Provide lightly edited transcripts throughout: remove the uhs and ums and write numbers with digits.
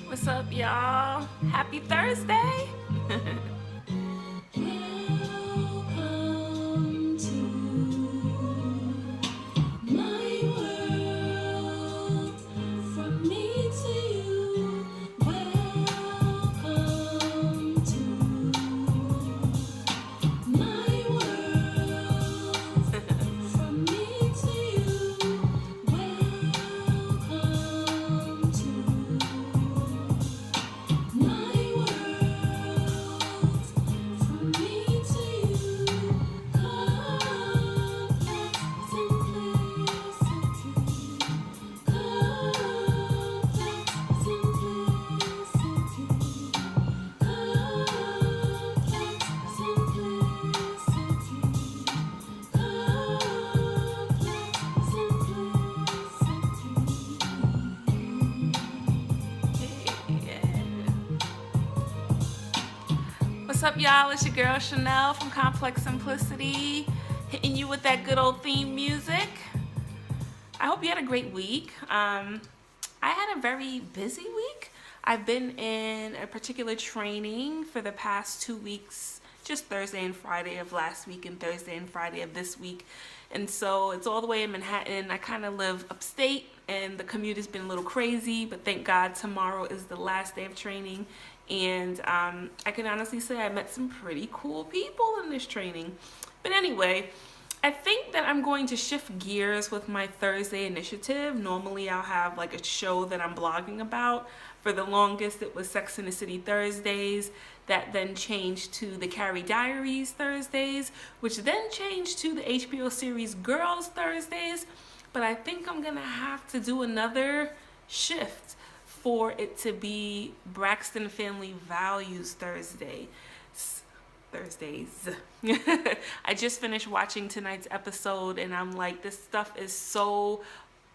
What's up, y'all? Happy Thursday! Welcome to my world, from me to you. Welcome to my world, from me to you. Welcome to my world, from me to you. Complex simplicity. Complex simplicity. Complex simplicity. What's up, y'all? It's your girl Chanel from Complex Simplicity, hitting you with that good old theme music. I hope you had a great week. I had a very busy week. I've been in a particular training for the past 2 weeks, just Thursday and Friday of last week and Thursday and Friday of this week. And so it's all the way in Manhattan. I kind of live upstate and the commute has been a little crazy, but thank God tomorrow is the last day of training. And I can honestly say I met some pretty cool people in this training. But anyway, I think that I'm going to shift gears with my Thursday initiative. Normally I'll have like a show that I'm blogging about. For the longest it was Sex and the City Thursdays. That then changed to the Carrie Diaries Thursdays, which then changed to the HBO series Girls Thursdays. But I think I'm gonna have to do another shift for it to be Braxton Family Values Thursdays. I just finished watching tonight's episode and I'm like, this stuff is so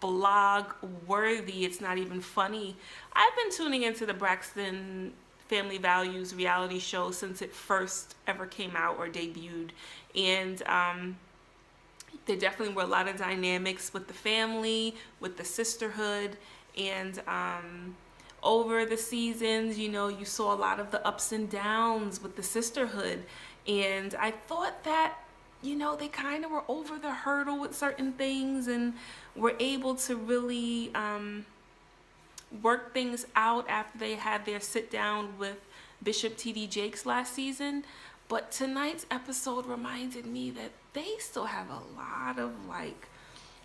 blog worthy. It's not even funny. I've been tuning into the Braxton Family Values reality show since it first ever came out or debuted. And there definitely were a lot of dynamics with the family, with the sisterhood, and over the seasons, you know, you saw a lot of the ups and downs with the sisterhood. And I thought that, you know, they kind of were over the hurdle with certain things and were able to really work things out after they had their sit down with Bishop T.D. Jakes last season. But tonight's episode reminded me that they still have a lot of like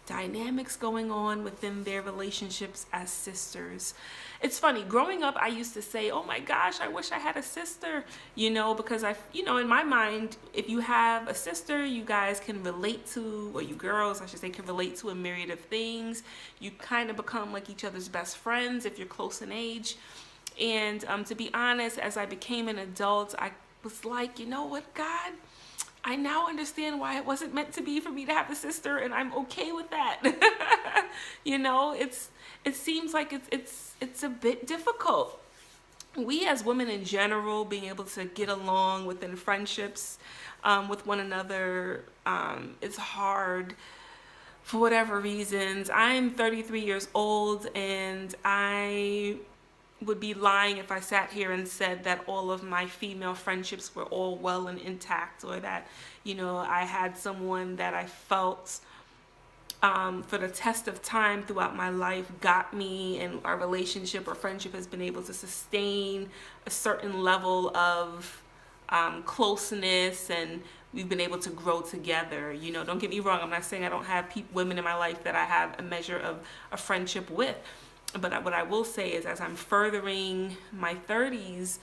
dynamics going on within their relationships as sisters. It's funny, growing up I used to say, oh my gosh, I wish I had a sister, you know, because in my mind, if you have a sister, you guys can relate to, or you girls I should say, can relate to a myriad of things. You kind of become like each other's best friends if you're close in age. And to be honest, as I became an adult, I was like, you know what, God, I now understand why it wasn't meant to be for me to have a sister, and I'm okay with that. You know, it seems like it's a bit difficult. We as women in general, being able to get along within friendships with one another, it's hard for whatever reasons. I'm 33 years old, and I would be lying if I sat here and said that all of my female friendships were all well and intact, or that, you know, I had someone that I felt for the test of time throughout my life got me, and our relationship or friendship has been able to sustain a certain level of closeness, and we've been able to grow together. You know, don't get me wrong, I'm not saying I don't have women in my life that I have a measure of a friendship with. But what I will say is, as I'm furthering my 30s,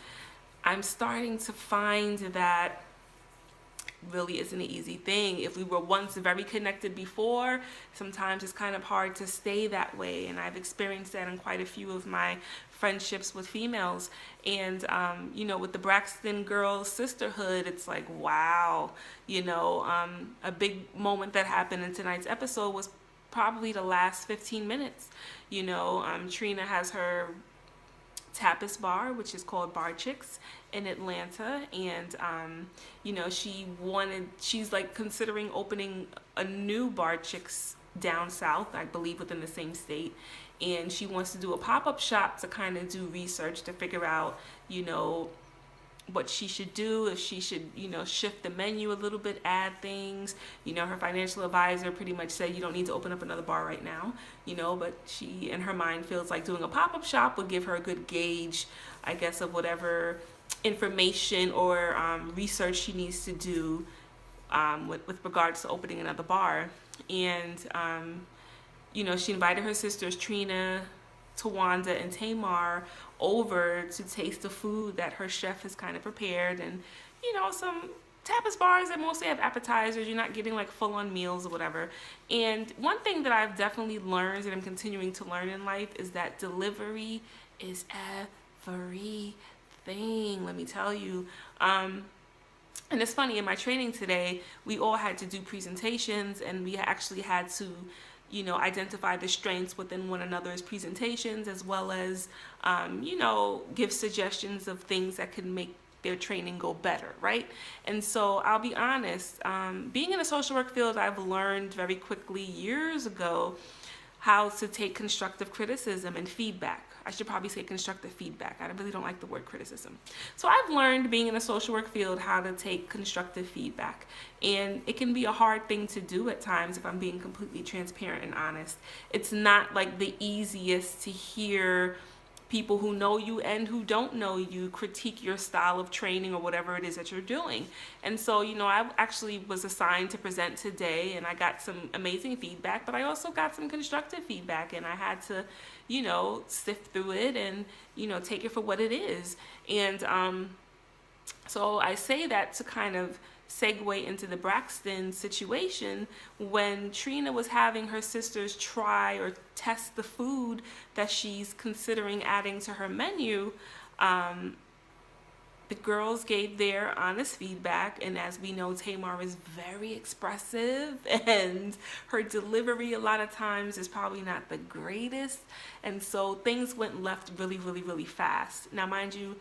I'm starting to find that really isn't an easy thing. If we were once very connected before, sometimes it's kind of hard to stay that way. And I've experienced that in quite a few of my friendships with females. And, you know, with the Braxton girls sisterhood, it's like, wow, you know, a big moment that happened in tonight's episode was probably the last 15 minutes. You know, Trina has her tapas bar, which is called Bar Chicks in Atlanta, and you know, she's like considering opening a new Bar Chicks down south, I believe within the same state. And she wants to do a pop-up shop to kind of do research to figure out, you know, what she should do, if she should, you know, shift the menu a little bit, add things. You know, her financial advisor pretty much said you don't need to open up another bar right now, you know, but she in her mind feels like doing a pop-up shop would give her a good gauge, I guess, of whatever information or research she needs to do with regards to opening another bar. And you know, she invited her sisters Trina, Tawanda, and Tamar over to taste the food that her chef has kind of prepared. And you know, some tapas bars that mostly have appetizers, you're not getting like full-on meals or whatever. And one thing that I've definitely learned and I'm continuing to learn in life is that delivery is everything, let me tell you. And it's funny, in my training today, we all had to do presentations, and we actually had to, you know, identify the strengths within one another's presentations, as well as, you know, give suggestions of things that could make their training go better, right? And so I'll be honest, being in the social work field, I've learned very quickly years ago how to take constructive criticism and feedback. I should probably say constructive feedback. I really don't like the word criticism. So I've learned, being in the social work field, how to take constructive feedback. And it can be a hard thing to do at times, if I'm being completely transparent and honest. It's not like the easiest to hear people who know you and who don't know you critique your style of training or whatever it is that you're doing. And so, you know, I actually was assigned to present today, and I got some amazing feedback, but I also got some constructive feedback, and I had to, you know, sift through it and, you know, take it for what it is. And so I say that to kind of segue into the Braxton situation. When Trina was having her sisters try or test the food that she's considering adding to her menu, the girls gave their honest feedback, and as we know, Tamar is very expressive, and her delivery a lot of times is probably not the greatest, and so things went left really, really, really fast. Now, mind you,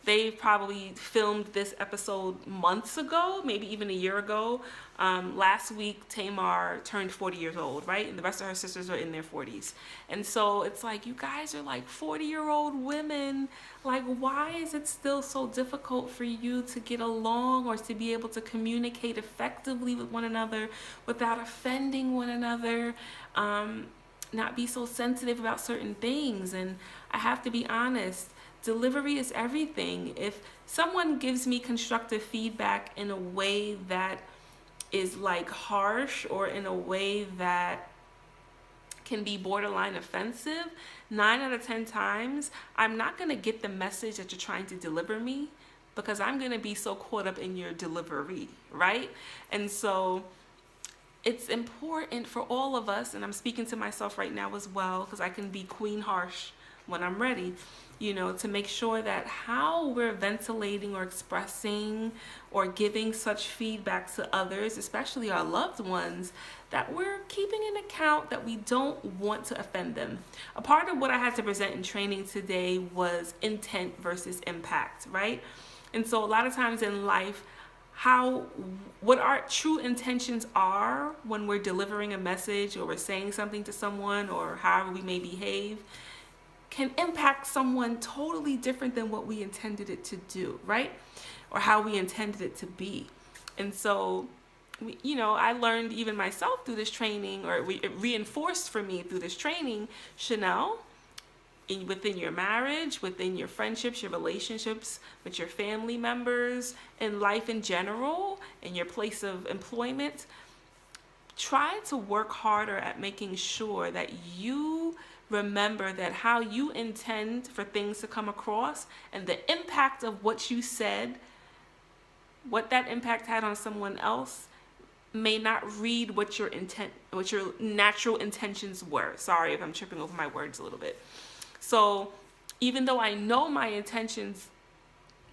they probably filmed this episode months ago, maybe even a year ago. Last week, Tamar turned 40 years old, right? And the rest of her sisters are in their 40s. And so it's like, you guys are like 40-year-old women. Like, why is it still so difficult for you to get along or to be able to communicate effectively with one another without offending one another? Not be so sensitive about certain things. And I have to be honest, delivery is everything. If someone gives me constructive feedback in a way that is like harsh, or in a way that can be borderline offensive, 9 out of 10 times, I'm not going to get the message that you're trying to deliver me, because I'm going to be so caught up in your delivery, right? And so it's important for all of us, and I'm speaking to myself right now as well, because I can be queen harsh when I'm ready, you know, to make sure that how we're ventilating or expressing or giving such feedback to others, especially our loved ones, that we're keeping in account that we don't want to offend them. A part of what I had to present in training today was intent versus impact, right? And so a lot of times in life, what our true intentions are when we're delivering a message or we're saying something to someone, or however we may behave, can impact someone totally different than what we intended it to do, right? Or how we intended it to be. And so, you know, I learned even myself through this training, or it reinforced for me through this training, Chanel, within your marriage, within your friendships, your relationships with your family members, in life in general, in your place of employment, try to work harder at making sure that you remember that how you intend for things to come across and the impact of what you said, what that impact had on someone else, may not read what your natural intentions were. Sorry if I'm tripping over my words a little bit. So even though I know my intentions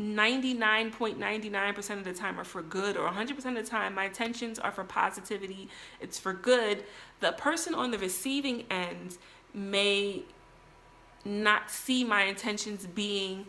99.99% of the time are for good, or 100% of the time my intentions are for positivity, it's for good, the person on the receiving end may not see my intentions being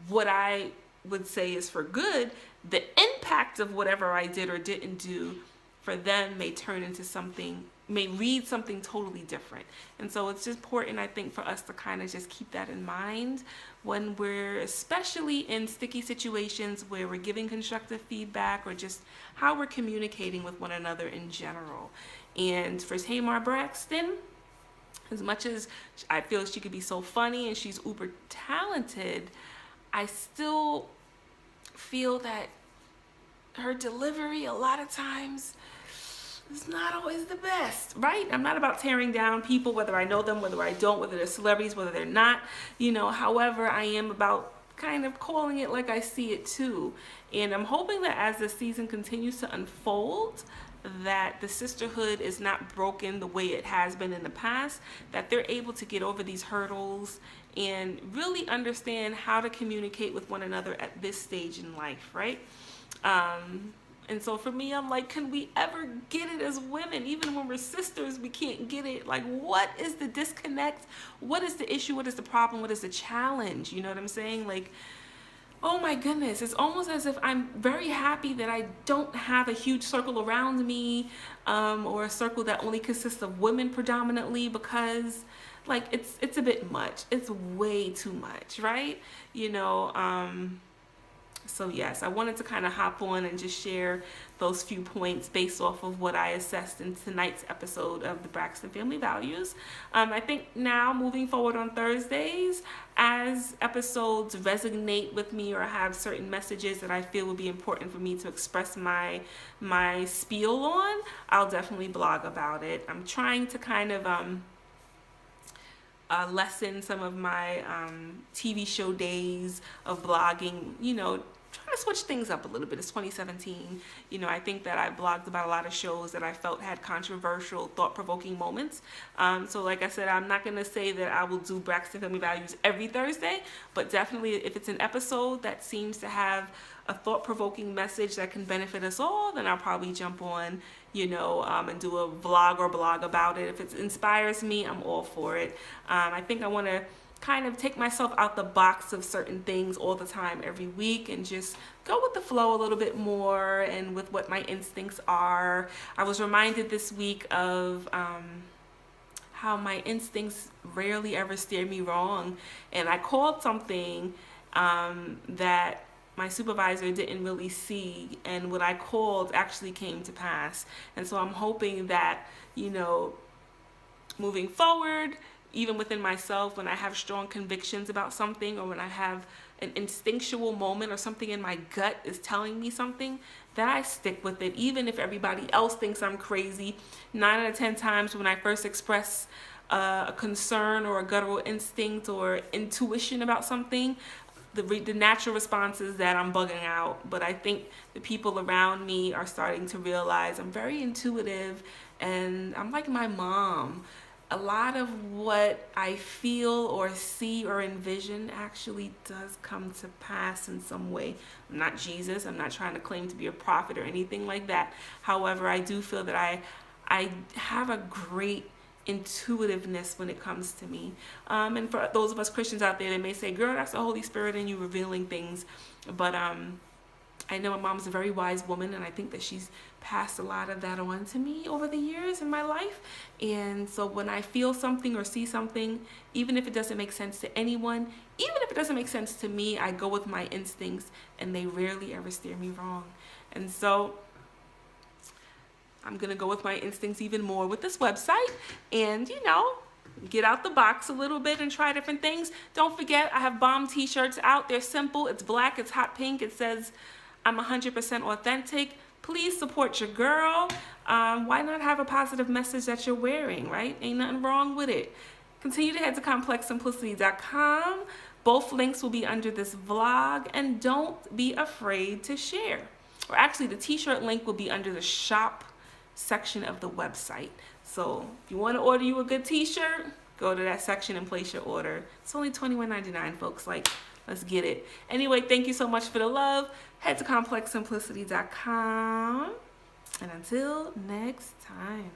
what I would say is for good. The impact of whatever I did or didn't do for them may turn into something may read something totally different. And so it's just important, I think, for us to kind of just keep that in mind when we're, especially in sticky situations where we're giving constructive feedback or just how we're communicating with one another in general. And for Tamar Braxton, as much as I feel she could be so funny and she's uber talented, I still feel that her delivery a lot of times is not always the best, right? I'm not about tearing down people, whether I know them, whether I don't, whether they're celebrities, whether they're not, however, I am about kind of calling it like I see it too. And I'm hoping that as the season continues to unfold, that the sisterhood is not broken the way it has been in the past, that they're able to get over these hurdles and really understand how to communicate with one another at this stage in life, right? And so for me, I'm like, can we ever get it as women? Even when we're sisters, we can't get it. Like, what is the disconnect? What is the issue? What is the problem? What is the challenge? You know what I'm saying? Like, oh my goodness, it's almost as if I'm very happy that I don't have a huge circle around me, or a circle that only consists of women predominantly, because like it's a bit much. It's way too much, right? So yes, I wanted to kind of hop on and just share those few points based off of what I assessed in tonight's episode of the Braxton Family Values. I think now moving forward on Thursdays, as episodes resonate with me or have certain messages that I feel would be important for me to express my spiel on, I'll definitely blog about it. I'm trying to kind of lessen some of my TV show days of blogging, trying to switch things up a little bit. It's 2017. I think that I blogged about a lot of shows that I felt had controversial, thought-provoking moments. So like I said, I'm not going to say that I will do Braxton Family Values every Thursday, but definitely if it's an episode that seems to have a thought-provoking message that can benefit us all, then I'll probably jump on, and do a vlog or blog about it. If it inspires me, I'm all for it. I think I want to kind of take myself out the box of certain things all the time every week and just go with the flow a little bit more and with what my instincts are. I was reminded this week of how my instincts rarely ever steer me wrong, and I called something that my supervisor didn't really see, and what I called actually came to pass. And so I'm hoping that, moving forward, even within myself, when I have strong convictions about something, or when I have an instinctual moment or something in my gut is telling me something, that I stick with it, even if everybody else thinks I'm crazy. 9 out of 10 times when I first express a concern or a guttural instinct or intuition about something, the natural response is that I'm bugging out. But I think the people around me are starting to realize I'm very intuitive, and I'm like my mom. A lot of what I feel or see or envision actually does come to pass in some way. I'm not Jesus. I'm not trying to claim to be a prophet or anything like that. However, I do feel that I have a great intuitiveness when it comes to me. And for those of us Christians out there, they may say, girl, that's the Holy Spirit in you revealing things. But I know my mom's a very wise woman, and I think that she's passed a lot of that on to me over the years in my life. And so when I feel something or see something, even if it doesn't make sense to anyone, even if it doesn't make sense to me, I go with my instincts, and they rarely ever steer me wrong. And so I'm going to go with my instincts even more with this website and, get out the box a little bit and try different things. Don't forget, I have bomb t-shirts out. They're simple. It's black. It's hot pink. It says, I'm 100% authentic. Please support your girl. Why not have a positive message that you're wearing, right? Ain't nothing wrong with it. Continue to head to complexsimplicity.com. Both links will be under this vlog, and don't be afraid to share. Or actually, the t-shirt link will be under the shop section of the website. So if you want to order you a good t-shirt, go to that section and place your order. It's only $21.99, folks. Like, let's get it. Anyway, thank you so much for the love. Head to complexsimplicity.com. And until next time.